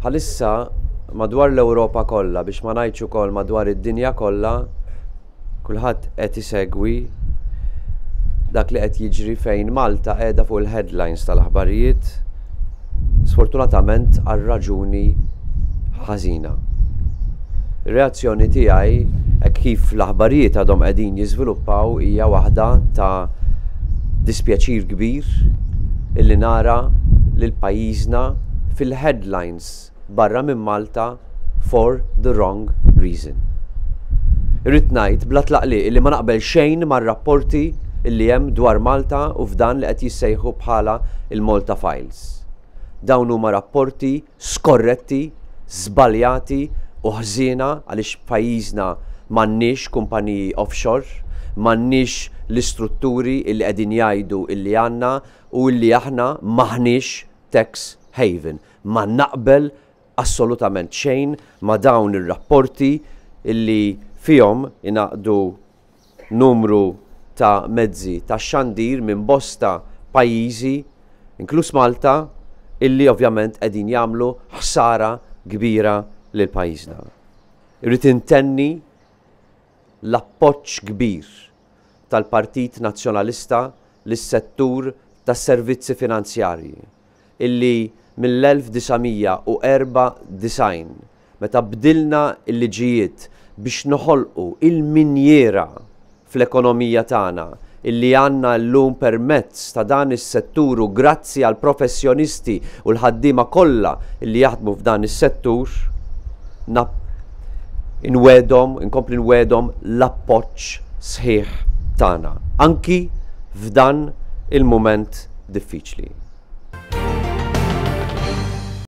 Bħalissa madwar l-Ewropa kollha biex ma ngħidx ukoll madwar id-dinja kollha kulħadd qed isegwi dak li qed jiġri fejn Malta qiegħda fuq il-headlines tal-aħbarijiet sfortunatament għal raġuni ħażina. Ir-reazzjoni tiegħi hekk kif l-aħbarijiet għadhom qegħdin jiżviluppaw hija waħda ta' dispjaċir kbir illi nara lil pajjiżna fil-headlines barra minn Malta for the wrong reason. Irrid ngħid bla tlaqliq illi ma naqbel xejn mar-rapporti illi hemm dwar Malta u f'dan li qed jissejħu bħala il-Malta Files. Dawn huma rapporti skorretti, żbaljati u ħżiena għaliex pajjiżna m'għandniex kumpaniji offshore, m'għandniex l-istrutturi illi qegħdin jgħidu illi għandna u illi aħna maħniex tax haven. Ma naqbel assolutament xejn ma dawn ir-rapporti illi fihom inaqdu numru ta' mezzi ta' xandir minn bosta pajjiżi, inkluż Malta, illi ovvjament qegħdin jagħmlu ħsara kbira lil pajjiżna. Irrid intenni l-appoġġ kbir tal-Partit Nazzjonalista lis-settur tas-servizzi finanzjarji illi mill-1994 meta bdilna l-liġijiet biex noħolqu il-minjera fl-ekonomija tagħna illi għandna llum permezz ta' dan is-settur u grazzi għal professjonisti u l-ħaddiema kollha illi jaħdmu f'dan is-settur inkompli nwedhom l-appoġġ sħiħ tagħna anki f'dan il-mument diffiċli.